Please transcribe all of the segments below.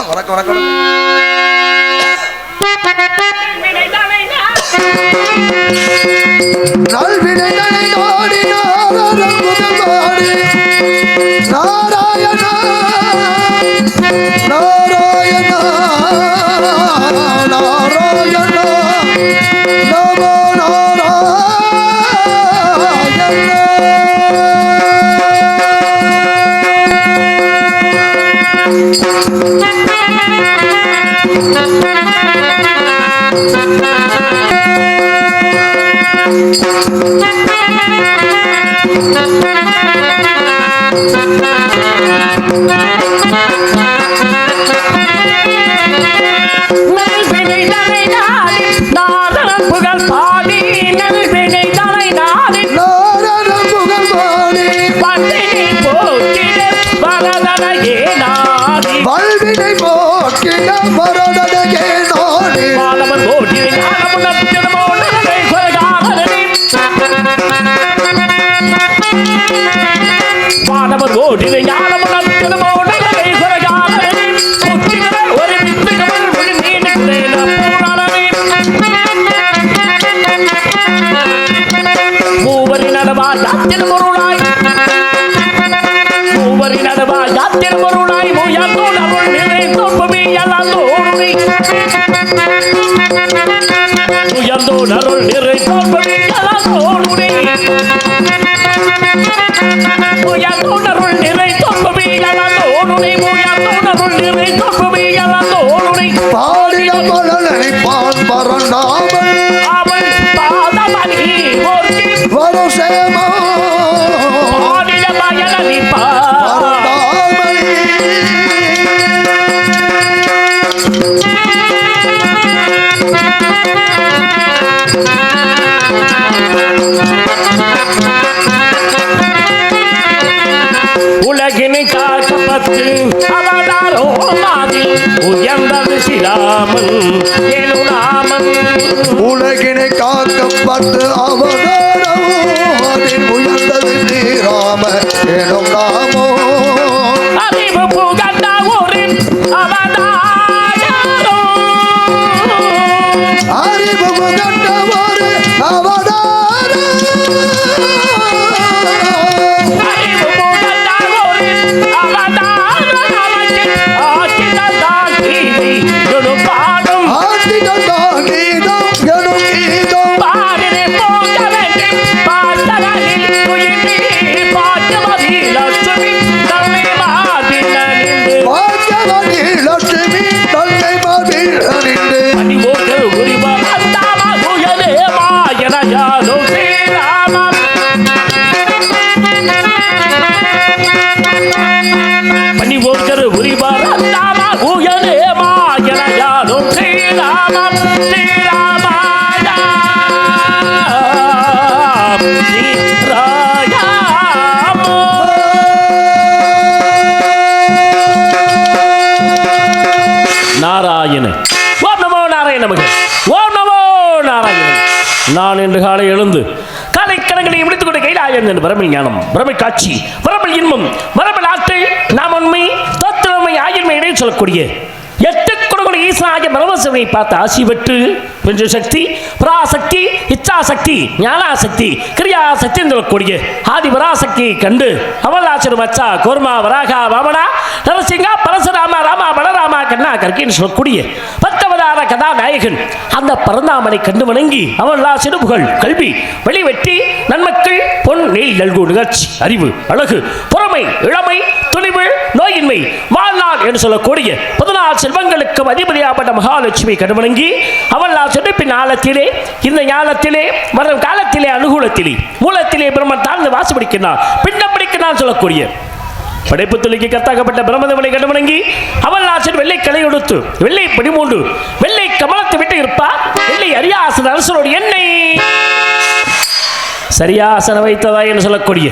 வணக்கம் வணக்கம். நல்வினை நாடி நாராயண நாராயண நாராயண நமோ உலகினை காக்கப்பட்டு அவதாரம் உயர்ந்தது ஸ்ரீராம எனும் நாமோ அறிவு புகழ்ந்த ஒரு அவதாரம் அறிவு புகழ்ந்த ஒரு அவதாரம் அறிவு புகழ்ந்த ஒரு அவதாரம் நான் என்று காலை எழுந்து காலை கடன்களை முடித்துக் கொண்ட கைலாயம் என்று வரமில் ஞானம் வரமில் காட்சி வரமில் இன்பம் வரமில் ஆற்றல் நாம் உண்மை தத்துவமை ஆயுள்மை இடையே சொல்லக்கூடிய எட்டு குணங்களை ஈசனாகிய பரமசிவனை பார்த்து ஆசி பெற்று வென்ற சக்தி பராசக்தி இச்சாசக்தி ஞானாசக்தி கிரியாசக்தி என்று சொல்லக்கூடிய ஆதி பராசக்தியை கண்டு அவலாசரும் அச்சா கோர்மா வராகா வாமனா நரசிங்கா பரசுராமா ராமா பலராமா கண்ணா கற்கின்னு சொல்லக்கூடிய பத்தவதார கதாநாயகன் அந்த பரந்தாமனை கண்டு வணங்கி அவலாசரு புகழ் கல்வி வெளிவெட்டி நன்மக்கள் பொன் நெல் நல்கு நிகழ்ச்சி அறிவு அழகு பொறுமை இளமை துணிவு நோயின்மை வாழ்நாள் என்று சொல்லக்கூடிய 14 செல்வங்களுக்கும் அதிபதியாகப்பட்ட மகாலட்சுமி கண்டு வணங்கி அவலாசரு பின் ஆழத்திலே இந்த ஞானத்திலே வரும் காலத்திலே அனுகூலத்திலே மூலத்திலே பிரம்மன் தாழ்ந்து வாசப்படிக்கிறார் பின்னம் பிடிக்கிறான் சொல்லக்கூடிய படைப்பு துளிக்கு கத்தாக்கப்பட்ட பிரம்மதேவனை கண்டு வணங்கி அவலாசர் வெள்ளை கலை கொடுத்து வெள்ளை படிமூண்டு வெள்ளை கமலத்தை விட்டு இருப்பார் வெள்ளை அரியாசன அரசனோடு எண்ணெய் சரியாசன வைத்ததா என்று சொல்லக்கூடிய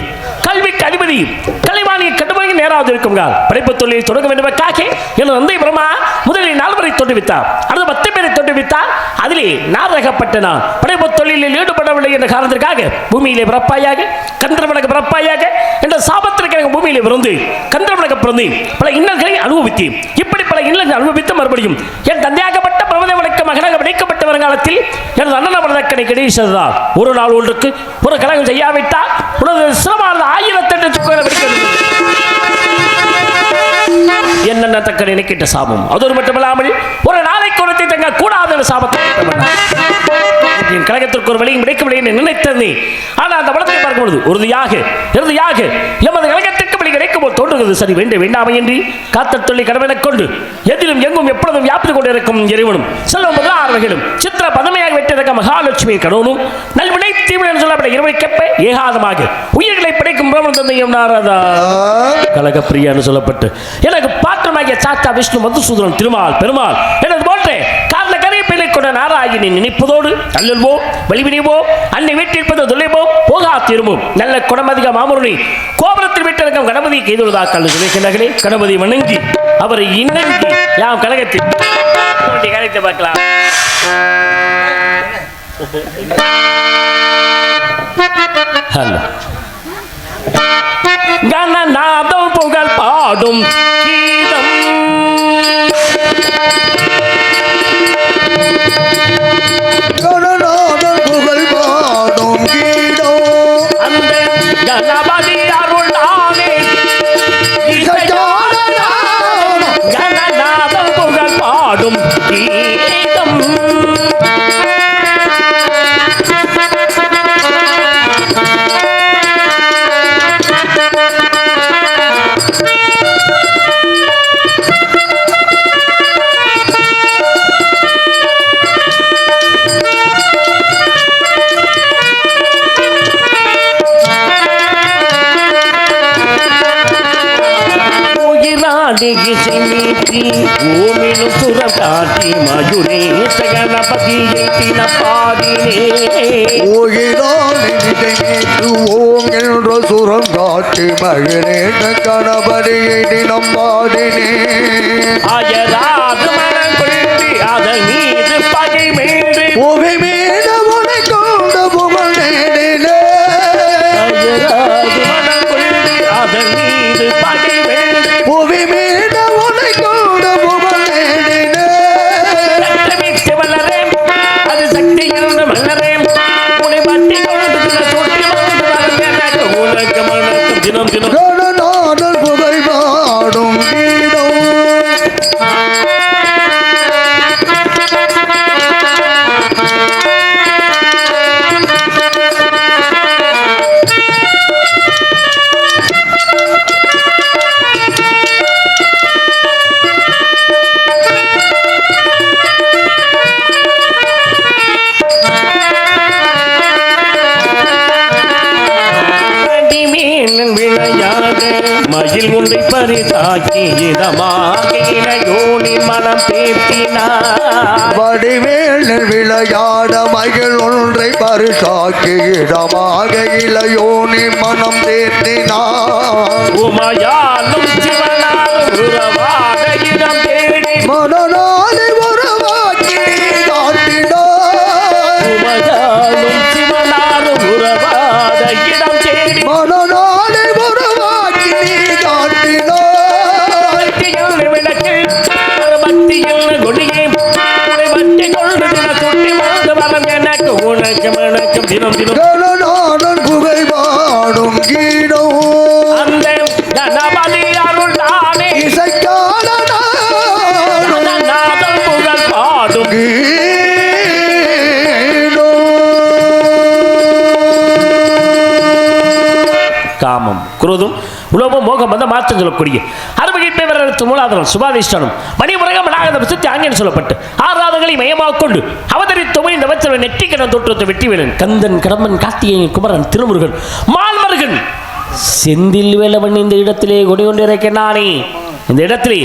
கல்விக்கு அதிபதி கலைவாணியை கண்டுபிடிக்க நேராவது இருக்கும் படைப்பு தொழிலை தொடங்க வேண்டுமென்றாக எனது தந்தை பிரம்மா முதலில் 4 பேரை தோற்றுவித்தார் அடுத்த 10 பேரை தோற்றுவித்தார் அதிலே நாரகப்பட்ட நான் படைப்பு தொழிலில் ஈடுபடவில்லை என்ற காரணத்திற்காக பூமியிலே பிறப்பாயாக கந்திரவனுக்கு பிறப்பாயாக என்ற சாபத்திற்கு பூமியிலே பிறந்து கந்திரவனுக்கு பிறந்து பல இன்னல்களை அனுபவித்தேன் இப்படி பல இல்லை அனுபவித்த மறுபடியும் என் தந்தையாகப்பட்ட பிரபதவனுக்கு மகனாக விடைக்கப்பட்ட வருங்காலத்தில் எனது அண்ணன் அவர்தக்கனை கிடைச்சதுதான் ஒரு நாள் ஒன்றுக்கு ஒரு கலகம் செய்யாவிட்டால் உனது சிரமானது 1008 சுக்கரை வெடிக்கிறது என்னென்ன தக்க நினைக்கிட்ட சாபம். அதோடு மட்டுமில்லாமல் ஒரு நாளை குணத்தை தங்க கூடாத சாபத்தை கழகத்திற்கு ஒரு வழியும் கிடைக்கவில்லை என்று நினைத்தது. ஆனால் அந்த வளத்தை பார்க்கும் பொழுது இறுதியாக எமது கழகத்திற்கு வழி கிடைக்கும் போது தோன்றுகிறது. சரி வேண்டாமை என்று காத்த தொல்லை கடமையை கொண்டு எதிலும் எங்கும் எப்பொழுதும் வியாபித்துக் கொண்டிருக்கும் இறைவனும் செல்வம் முதலாளர்களும் சித்திர பதமையாக வெற்றிருக்க மகாலட்சுமி கடவுளும் நல்வினை தீவிர என்று சொல்லப்பட்ட இரவைக்கப்ப ஏகாதமாக உயிர்களை படைக்கும் பிரம்மன் தந்தையும் நாரதா கழகப்பிரியான்னு சொல்லப்பட்டு எனக்கு பாத்திரமாகிய சாத்தா விஷ்ணு மதுசூதரன் திருமால் பெருமாள் எனது போன்றே காரண கரைப்பையை கொண்ட நாராயணி நினைப்பதோடு அல்லல்வோ வலிவினைவோ அன்னை வீட்டிருப்பது தொலைவோ போகா திரும்பும் நல்ல குணமதிக மாமுருணி கோபுரத்தில் வீட்டிருக்கும் கணபதி கைதுவதாக்கள் நினைக்கிறார்களே. கணபதி வணங்கி அவரை இணங்கி யாம் கழகத்தில் கழகத்தை பார்க்கலாம். கணநாதம் புகழ் பாடும் கீதம் கணநாதம் புகழ் பாடும் கீதம் அந்த கணபதி அருள் ஆனே கணநாதம் புகழ் பாடும் கீதம் ஓமினும் சுரம் காட்டி மயுரே கணபதியை தினப்பாடினே ஓம் என்ற சுரம் காட்டி மகனே கணபதியை தினப்பாடினே அயராது மனம் கொண்டு அதன் மீது பகை மீண்டு புகை மீது உனை கொண்டு புகழ் நேடினே அயராது மனம் கொண்டு அதன் மீது பகை மீண்டு புவி மீது உனை கொண்டு புகழ் நேடினே விட்டு வளரேன் அது சக்தியில் மலரேன் உனை பட்டி கொண்டு சுட்டி உனக்கு மனக்கும் தினம் தினம் கணநாதன் புகழ் பாடும் கீதம் மயில் ஒன்றை பரிதாக்கி இதமாக இளையோனி மனம் பேசினார் வடிவேல் விளையாட மகிழ் ஒன்றை பரிசாக்கி இடமாக இளையோனி மனம் தேர்த்தினார் உமையாலும் சிவனாலும் உறவாக இடம் தேடி மனநாளை உறவாக்கி காட்டினார் உமையாலும் சிவனாலும் உறவாக இடம் தேடி மனநாளை உறவாக்கி காட்டினார் விளக்கு பக்தியில் கொடியே உனை பட்டி கொண்டு சுட்டி வாழ்ந்து வரம் எனக்கு உனக்கு மணக்கும் தினம் தினம் கணநாதன் புகை பாடும் கீதம் அந்த கணபதி அருள் தானே இசைக்கான நாதம் புகழ் பாடும் காமம் குரோதம் உலகம் மோகம் வந்த மாற்றம் சொல்லக்கூடிய அறுபகிப்பை மூலாதாரம் சுபாதிஷ்டானம் மணிமுருகம் நாகத பிரசித்தி ஆங்கியம் சொல்லப்பட்டு ஆறாதங்களை மையமாக கொண்டு அவதரித்துமை இந்த வச்சவன் நெற்றிக்கடன் தோற்றத்தை வெற்றிவேலன் கந்தன் கடம்பன் கார்த்திகேயன் குமரன் திருமுருகன் மால்மருகன் செந்தில் வேலவன் இந்த இடத்திலே கொடி கொண்டிருக்கிறானே. இந்த இடத்திலே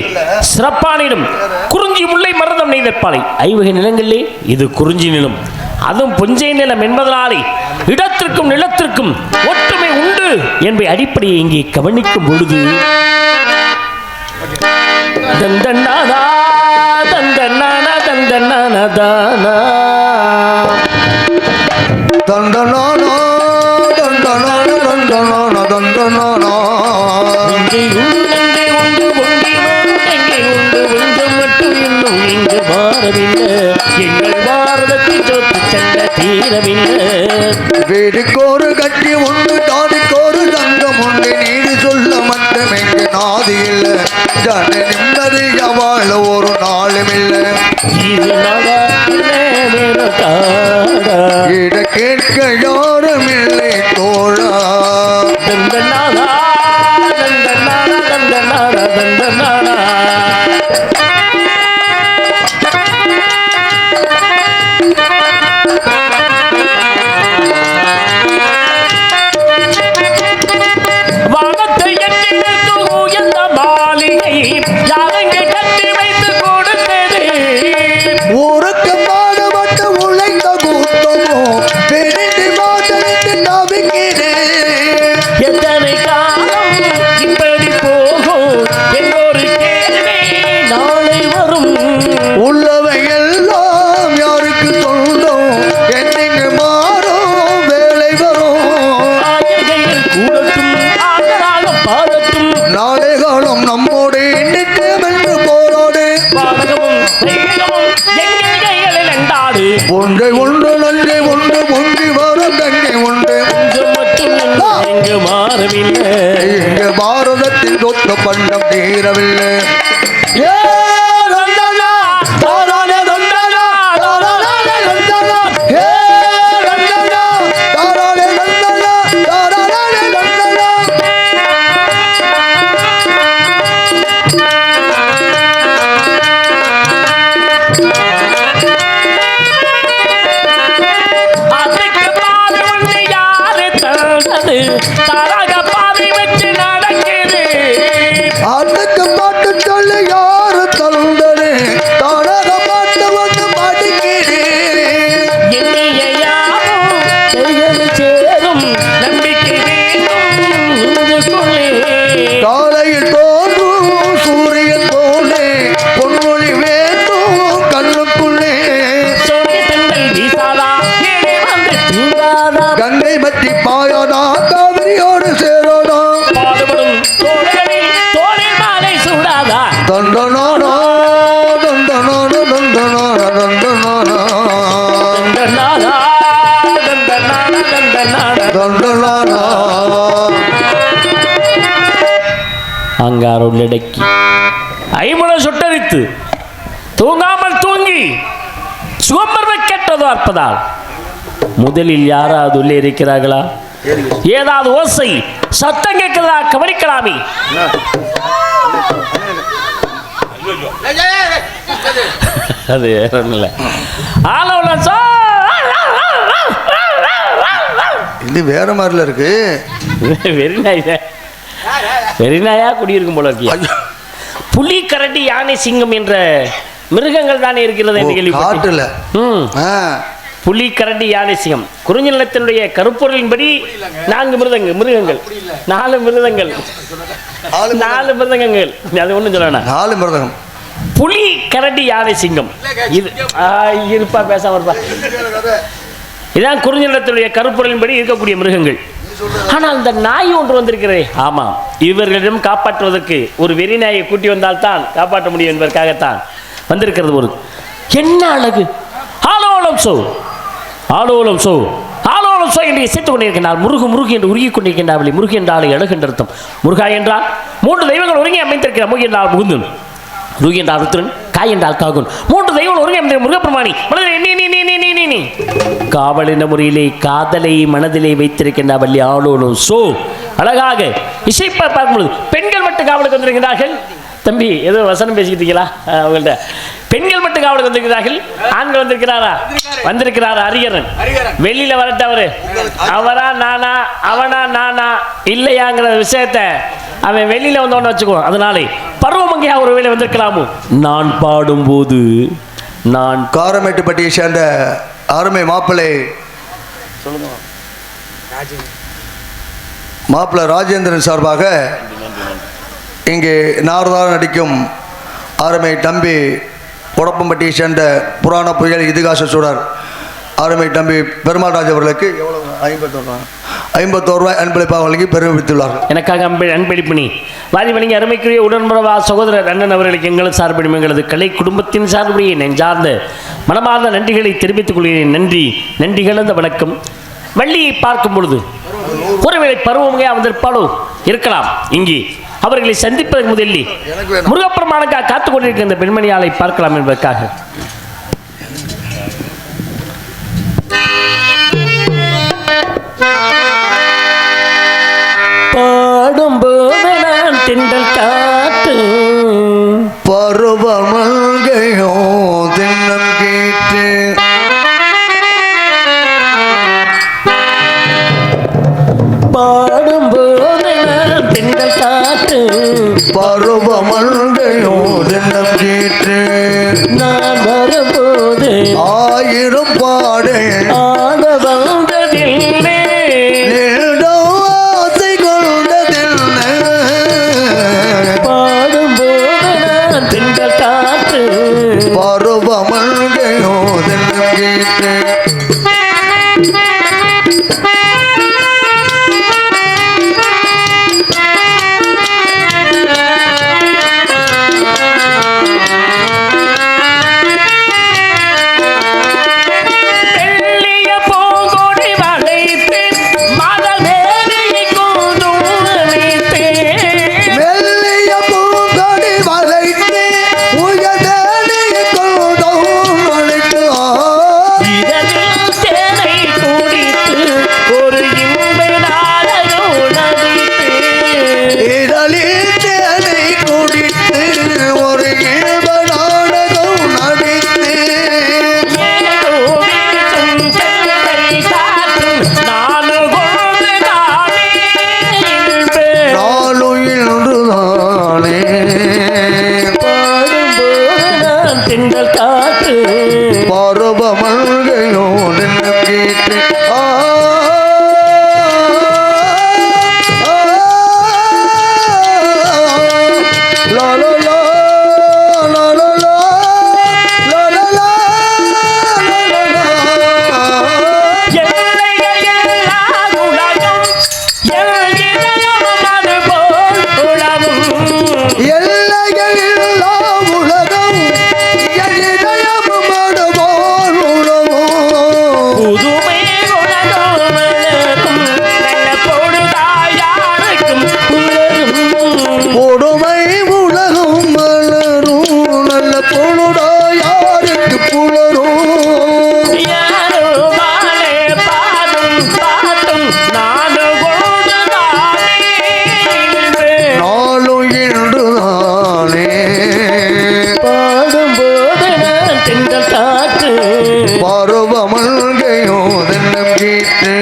சிறப்பானிடம் குறிஞ்சி முல்லை மருதம் நெய்தற்பாலை ஐவகை நிலங்களிலே இது குறிஞ்சி நிலம், அதுவும் புஞ்சை நிலம் என்பதனாலே இடத்திற்கும் நிலத்திற்கும் ஒற்றுமை உண்டு என்பதை அடிப்படையை இங்கே கவனிக்கும் பொழுது தந்தன்னாதா தந்தன்னானா தந்தன்னானதானா தந்தனானா தந்தனானா தந்தனானா தந்தனானா இங்கே உண்டு உண்டு ஒன்றி எங்கே உண்டு ஒன்றும் இன்னும் இங்கு மாறவில்லை எங்கள் பாரதத்தின் சொத்து சண்டை தீரவில்லை வீடுக்கோரு கட்டி உண்டு தாடிக்கோரு தங்கம் உண்டு நீடு சொல்ல மட்டும் எங்கு நாதி இல்லை ஜன நிம்மதி வாழ ஒரு நாளும் இல்லை இது நாடா இல்லை வேறு காடா இட கேட்க யாரும் இல்லை தோழா தந்தனாடா தந்தனாடா தந்தனாடா தந்தனாடா வானத்தை எட்டி நிற்கு உயர்ந்த மாளிகை யாரெங்கே கட்டி வைத்து கொடுத்தது ஊருக்கு பாடுபட்டு உழைத்த கூட்டமோ பெருண்டு மாதனுக்கு நம்பிக்கிறேன் எத்தனை காலம் இப்படி போகும் என்னொரு கேள்வி நாளை வரும் உள்ளவை எல்லாம் யாருக்கு சொல்லும் என்னைக்கு மாறும் வேலை வரும் ஆயர்கள் கூடட்டும் ஆதராக பாடட்டும் நாளை காலம் நம்மோடு நிற்கும் என்று போராடு பாடகமும் தெய்வமும் எங்கள் கைகளில் அண்டாடு ஒன்றை ஒன்று நன்றி ஒன்று ஒன்றி வரும் தங்கை உண்டு கொஞ்சம் மட்டும் இங்கு மாறவில்லை இங்கு பாரதத்தின் சொத்த பண்டம் தீரவில்லை ஏ ரந்தனா, தாராளே ரந்தனா, தாராளே ரந்தனா, ஏ ரந்தனா, தாராளே ரந்தனா, தாராளே ரந்தனா. அதுக்கு பாதி ஒன்று யாரு தந்தது தாராக பாதி வச்சு நடக்குது அதுக்கு பாட்டு சொல்லி யாரு தந்தது தானாக பாட்டு வந்து மாட்டிக்கிறேன் எண்ணிய யாரும் கைகள் சேரும் நம்பிக்கை வேண்டும் நெஞ்சுக்குள்ளே. காலையில் தோன்றும் சூரியன் போலே பொன்மொழி வேண்டும் கண்ணுக்குள்ளே சோனிய பெண்கள் வீசாதா ஏழை வந்து தூங்காதா கங்கை பற்றி பாயாதா காவிரியோடு சேராதா பாடுபடும் தோள்களில் தோளில் மாலை சூடாதா தண்டனானா தண்டனான தண்டனான தண்டனானா தந்தனாதா தந்தனான தந்தனான தண்டனானா அங்காருள்ளடக்கி ஐமுன சுட்டரித்து தூங்காமல் தூங்கி சுகம்பர்வை கேட்டதோ அற்பதால் முதலில் யாராவது உள்ளே இருக்கிறார்களா ஏதாவது ஓசை சத்தம் கேட்கிறதா கவனிக்கலாமே அது இல்லை ஆலோலம் இது வேற மாதிரில இருக்கு வெறிநாயா குடியிருக்கும் போல இருக்கியா ஐயோ, புலி கரடி யானை சிங்கம் என்ற மிருகங்கள் தானே இருக்கிறது என்று கேள்விப்பட்டேன். காட்டுல ம். ஆ, புலி கரடி யானை சிங்கம் குறிஞ்சி நிலத்தினுடைய கருப்பொருளின்படி 4 மிருகங்கள் 4 மிருகங்கள் ஆளு 4 மிருகங்கள் அது ஒன்றும் சொல்லணும் 4 மிருதகம் புலி கரடி யானை சிங்கம் இது இருப்பா பேசாம இருப்பா இதான் குறிஞ்சி நிலத்தினுடைய கருப்பொருளின்படி இருக்கக்கூடிய மிருகங்கள். ஆனால் இந்த நாய் ஒன்று வந்திருக்கிறதே ஆமாம் இவர்களிடம் காப்பாற்றுவதற்கு ஒரு வெறி நாயை கூட்டி வந்தால்தான் காப்பாற்ற முடியும் என்பதற்காகத்தான் வந்திருக்கிறது. ஒரு என்ன அழகு ஆலோலம் சோ ஆலோலம் சோ ஆலோலம் சோ என்று இசைத்துக் கொண்டிருக்கின்றார். முருகு என்று உருகிக் கொண்டிருக்கின்றார்கள். முருகு என்றால் அழகு அர்த்தம். முருகா என்றால் 3 தெய்வங்கள் ஒருங்கி அமைந்திருக்கிறார். முருகு என்றால் முகுந்தன், ருகி என்றால் ருத்ரன், காய் என்றால் காகுன். 3 தெய்வங்கள் ஒருங்கி அமைந்திருக்கிற முருகப்பெருமானி காவல் என்ற முறையிலே காதலை மனதிலே வைத்திருக்கின்ற வள்ளி ஆளோலும் சோ அழகாக இசைப்பை பார்க்கும்பொழுது பெண்கள் மட்டும் காவலுக்கு வந்திருக்கிறார்கள். தம்பி ஏதோ வசனம் பேசிக்கிட்டு இருக்கீங்களா அவங்கள்ட்ட? பெண்கள் மட்டும் காவலுக்கு வந்திருக்கிறார்கள். ஆண்கள் வந்திருக்கிறாரா அரியரன் வெளியில வரட்ட அவரா நானா அவனா நானா இல்லையாங்கிற விஷயத்த அவன் வெளியில வந்தோன்னு வச்சுக்குவோம். அதனாலே பருவமங்கையா ஒரு வேலை வந்திருக்கலாமோ. நான் பாடும்போது நான் காரமேட்டுப்பட்டியை சேர்ந்த அருமை மாப்பிள்ளை மாப்பிள்ளை ராஜேந்திரன் சார்பாக இங்கே நாரதாரம் நடிக்கும் அருமை தம்பி உடப்பம்பட்டியை சேர்ந்த புராண புயல் இதிகாச சூழர் அருமை தம்பி பெருமாள் ராஜ் அவர்களுக்கு எவ்வளோ ரூபாய் அன்பளிப்பாக வழங்கி பெருமித்துள்ளார்கள். எனக்காக அன்பளிப்பினி வாரி வழங்கி அருமைக்குரிய உடன்படவா சகோதரர் அண்ணன் அவர்களுக்கு எங்களது சார்பிலும் எங்களது கலை குடும்பத்தின் சார்புடைய நெஞ்சார்ந்த மனமார்ந்த நன்றிகளை தெரிவித்துக் கொள்கிறேன். நன்றி கலந்த வணக்கம். வள்ளியை பார்க்கும் பொழுது ஒருவேளை பருவமே வந்திருப்பாலோ இருக்கலாம். இங்கே அவர்களை சந்திப்பதற்கு முதலில் முருகப்பெருமானுக்காக காத்துக் கொண்டிருக்கிற இந்த பெண்மணியாலை பார்க்கலாம் என்பதற்காக பாடும்போது நான் திண்டல் காத்து பருவமங்கையோ தின்னம் கேட்டு பாடும்போது நான் திண்டல் காத்து பருவமங்கையோ தின்னம் கேட்டு நான் வரும்போது 1000 பாடு ஆட வந்ததில்லை பருவமங்கையோ தின்னம் கேட்டு பருவமங்கையோ தின்னம் கேட்டு பருவமங்கையோ தின்னம் கேட்டு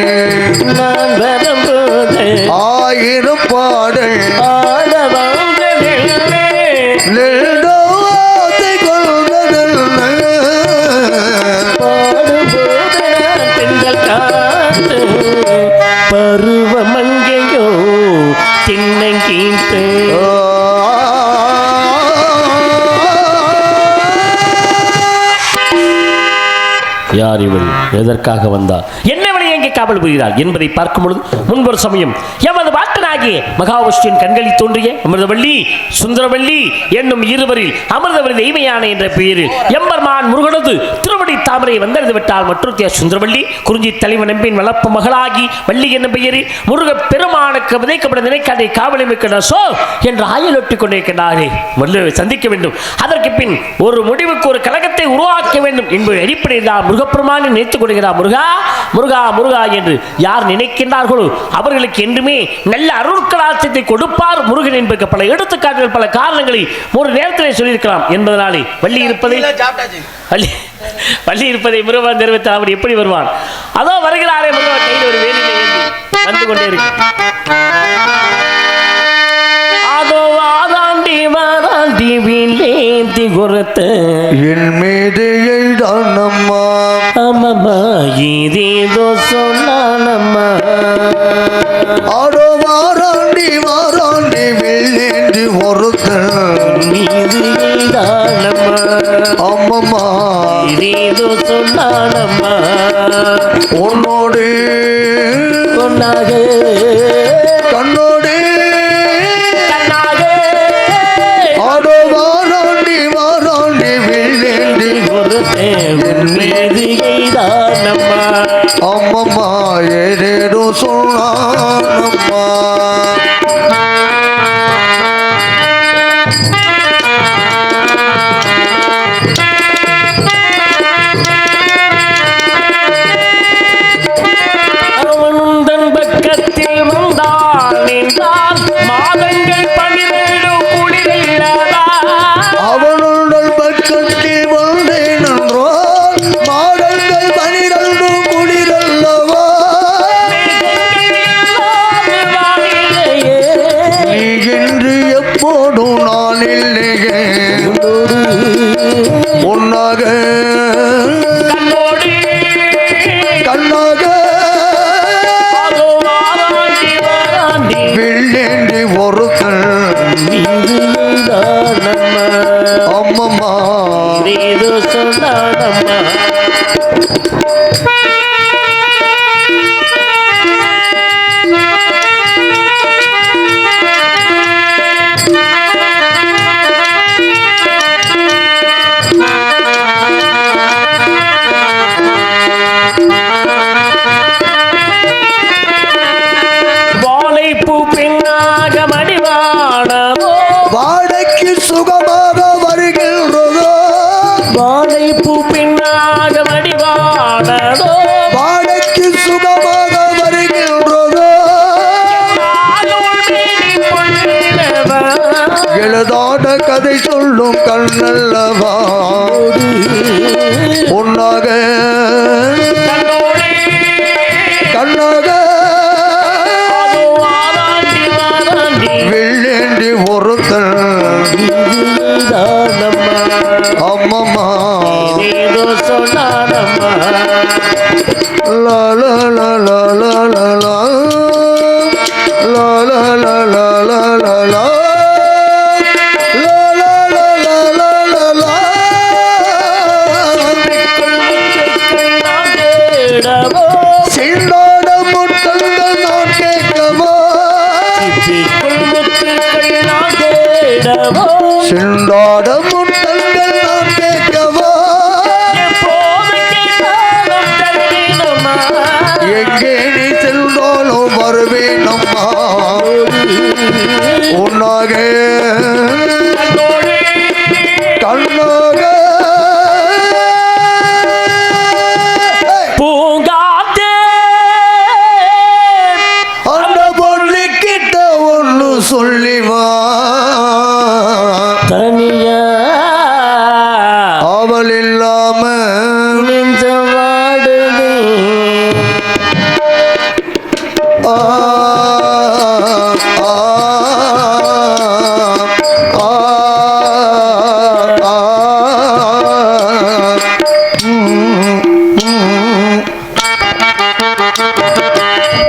நான் வரும்போது 1000 பாடு ஆட வந்ததில்லை நெடுவாசை கொண்டதில்லை பாடும்போது நான் திங்கள் காத்து பருவமங்கையோ தின்னங்கீட்டு யார் இவள், எதற்காக வந்தார், என்னவளை எங்கே காவல் புரிகிறார் என்பதை பார்க்கும் பொழுது முன்பொரு சமயம் எமது வாட்டனாகிய மகாவிஷ்ணுவின் கண்களில் தோன்றிய அமிர்தவள்ளி சுந்தரவள்ளி என்னும் இருவரில் அமிர்தவள்ளி தெய்வயான என்ற பெயரில் எம்பெருமான் முருகனது திருவடி தாமரை வந்தறிந்து விட்டால் மற்றொரு சுந்தரவள்ளி குறிஞ்சி தலைவன் நம்பின் வளர்ப்பு மகளாகி வள்ளி என்னும் பெயரில் முருக பெருமானுக்கு விதைக்கப்பட்ட நினைக்காதை காவலை மிக்க சோ என்று ஆயலொட்டி கொண்டிருக்கிறாரே வள்ளுவை சந்திக்க வேண்டும். அதற்கு பின் ஒரு முடிவுக்கு ஒரு கழகத்தை உருவாக்க வேண்டும் என்பதை அடிப்படையில் தான் முருகப்பெருமானை நினைத்துக் கொள்கிறார். முருகா முருகா முருகா என்று யார் நினைக்கின்றார்களோ அவர்களுக்கு என்றுமே நல்ல அருட்களாட்சியத்தை கொடுப்பார் முருகன் என்பதற்கு பல எடுத்துக்காட்டுகள் பல காரணங்களை ஒரு நேரத்திலே சொல்லியிருக்கலாம் என்பதனாலே வள்ளி இருப்பதை முருகன் தெரிவித்தால் அவர் எப்படி வருவான்? அதோ வருகிறாரே முருகன் கையில் ஒரு வேலியை ஏந்தி வந்து கொண்டே இருக்கு. அதோ வாராண்டி வில்லேந்தி கொடுத்த என் மீது எழுதானம்மா அம்மம்மா ஏதேதோ சொன்னானம்மா ஆடோ வாராண்டி வில்லேந்தி ஒருத்தன் மீது எழுதானம்மா அம்மம்மா ஏதேதோ சொன்னானம்மா உன்னோடு கண்ணாக கண்ணோடு கண்ணாக ஆடோ வாராண்டி வாராண்டி வெள்ளேண்டி மேதிகைதானம்மா அம்மம்மா ஏதேதோ சொன்னானம்மா அவனும் தன் பக்கத்தில் வந்தான் என்றால் மாதங்கள் 12 குளிரில்லதா அவனுடன் பக்கத்தில் வந்தேன் என்றால் மாடங்கள் 12 குளிரல்லவா நீ என்று எப்போதும் நான் இல்லையே உன்னாக கண்ணோடு கண்ணாக அதோ வாராண்டி வாராண்டி வெள்ளேண்டி ஒருத்தன் மீதுதானம்மா அம்மம்மா நீது சொன்னானம்மா வாழைப்பூ பெண்ணாக மடிவானவோ வாடைக்கு சுகமாக வருகின்றதோ வாழைப்பூ பெண்ணாக மடிவானதோ வாடைக்கு சுகமாக வருகின்றதோ எழுதாத கதை சொல்லும் கண்ணல்லவா உன்னாக கண்ணாக வெள்ளேண்டி ஒருத்தன் அம்மம்மா லா லா லா லா லா லா லா லா லா லா லா லா லா லா சின்னோட முட்டங்கள் நான் கேட்கவோ சின்னோட முட்டங்கள் நான் கேட்கவோ எங்கே நீ செல்வாலும் வருவேன் அம்மா உன்னாக கண்ணாக பூங்காத்தே அந்த பொண்ணு கிட்ட ஒண்ணு சொல்லிவா தனியா அவள் இல்லாம நெஞ்சவாடுதே ஆ, ஆ, ஆ, ஆ,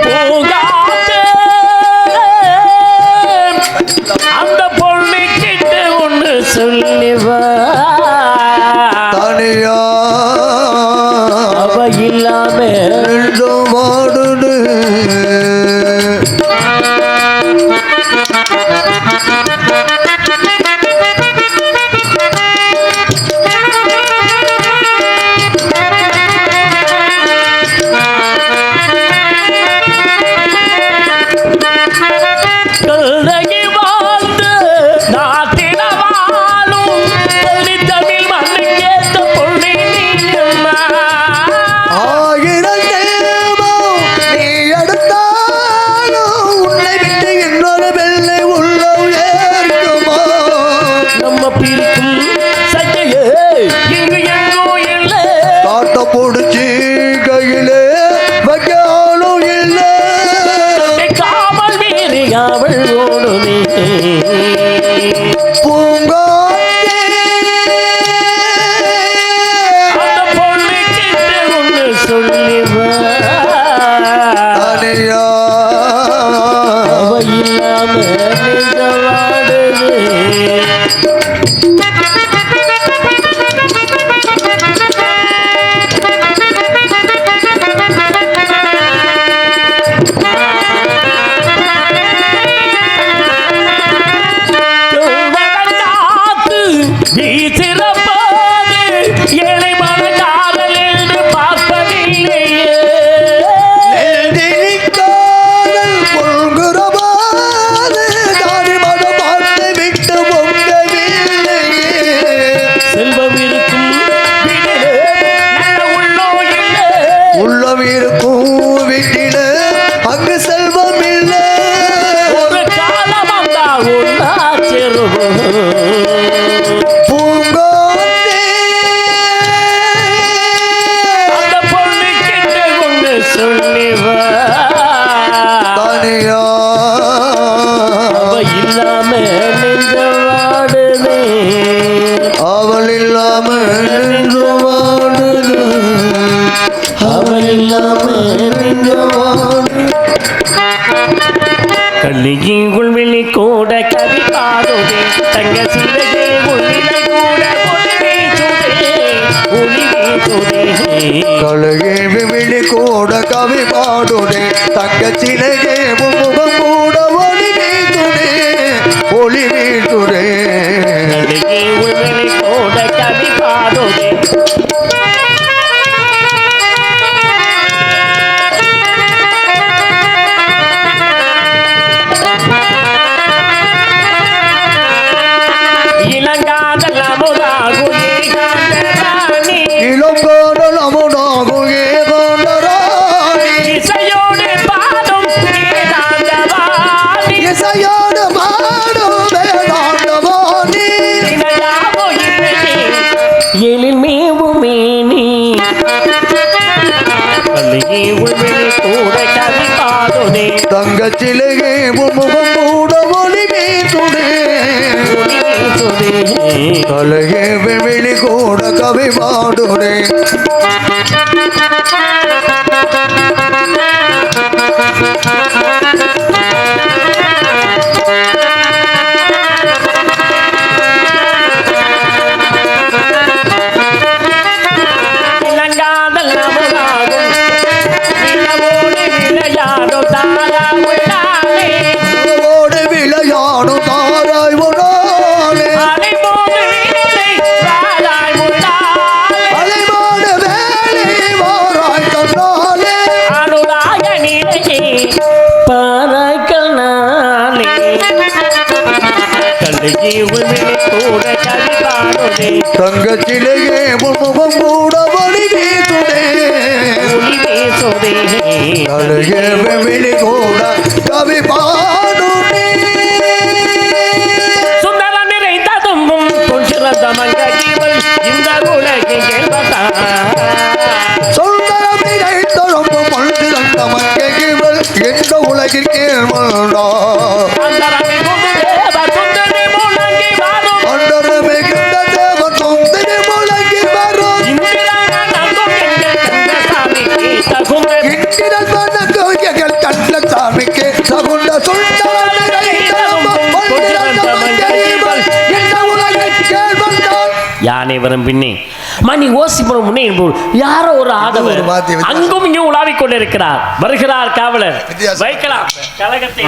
பூங்காத்தே அந்த பொண்ணு கிட்ட ஒண்ணு சொல்லிவா தனியா அவ இல்லாம ரெண்டு வாடுது கல்லையை வாழ்ந்து நாட்டில வாழும் தமிழ் மண்ணுக்கேத்த பொண்ணு நீயம்மா. ஆயிரம் தெய்வம் நீ எடுத்தாலும் உன்னை விட்டு இன்னொரு வெள்ளை உள்ளம் ஏற்குமா நம்ம பிரிக்கும் சட்டையே இங்கு எங்கோ இல்லை காட்ட பிடிச்சி கையிலே வைக்காலும் இல்லை காமல் வீரியாவள் ஓடுமே பூங்காத்தே அந்த பொண்ணு கிட்ட ஒண்ணு சொல்லிவா தனியா அவ இல்லாம நெஞ்சவாடுதே செல்வம் இருக்கும் வீட்டிலே நல்ல உள்ளம் இல்லை. உள்ளம் இருக்கும் வீட்டில அங்கு செல்வம் இல்லை. ஒரு காலம் அந்த ஒன்னா சேருவோம். பூங்கோத்தே அந்த பொண்ணு கிட்ட ஒண்ணு சொல்லிவா. தனியா அவ இல்லாம நெஞ்ச வாடுதே. அவள் இல்லாம நின்று வாடுது. அவள் இல்லாம நின்று வாடுது. கல்லியின் உள்வெளி கூட கவி பாடுதே. தங்க சிலையே ஒளிலை கூட ஒளி வீசுதே. ஒளி வீசுதே. கழுகே விழி கூட கவி பாடுதே. தங்கச்சிலையே முகம் கூட ஒளி வீசுதே. ஒளி வீசுதே. கல்லியின் உள்வெளி கூட கவி பாடுதே. இளங்காதல் அமுதாகும் ஏகாந்தராணி. இளங்கோடல் அமுதாகும் ஏகாந்தராணி. இசையோடு பாடும் வேதாந்தவாணி. இசையோடு பாடும் வேதாந்தவாணி. இணையாவோ இணையே எழில் மேவும் மேனி. கல்லியே உள்வெளி கூட கவி பாடுதே. தங்கச்சிலையே முகம் கூட ஒளி வீசுதே. ஒளி வீசுதே. கலையே விழி கூட கவி பாடுதே. இளங்காதல் அமுதாகும் நிலவோடு விளையாடும் தாரா உள்ளாலே. ஓடு விளையாடும் தாராய் உடாலே. அலைமோது வேலை வாராய் உள்ளாலே. அலைமாடு வேலை வாராய் தன்னாலே. அனுராக நிலையே பாராய்கள் நாளே. கல்லியே உள்வெளி கூட கவி பாடுதே. தங்கச்சிலையே முகம் கூட ஒளி வீசுதே. ஒளி வீசுதே. கலையே விழி கூட கவி பாடுதே. சுந்தர நிறைந்ததும் பொன் சிறந்த மங்கைகள் இந்த உலகில் கேள்வதான். சுந்தரம் நினைத்தொழும்பு பொழுதிறந்த மங்கைகள் எந்த உலகில் கேள்வண்டா. அந்தரமே கொண்டு தேவ சுந்தரி முழங்கி வரும். அண்டரு மிகுந்த தேவன் சொந்தனி முழங்கி வரும். இந்திரான நங்கும் எங்கள் கந்தசாமிக்கு தகுந்த இந்திரன் வந்த கோயில்கள் கண்ட சாமிக்கு தகுந்த சுந்தரம் நினைத்தொழும்பு பொழுதிறந்த மங்கைகள் எந்த உலகில் கேள்வண்டான். யானை வரும் பின்னே மணி ஓசிபுரம் முன்னே என்போல் யாரோ ஒரு ஆடவர் ஒரு வாத்திய வித்தியாசம். அங்கும் இங்கும் உலாவிக் கொண்டிருக்கிறார். வருகிறார் காவலர். வித்தியாசம். வைக்கலாம் கழகத்தை.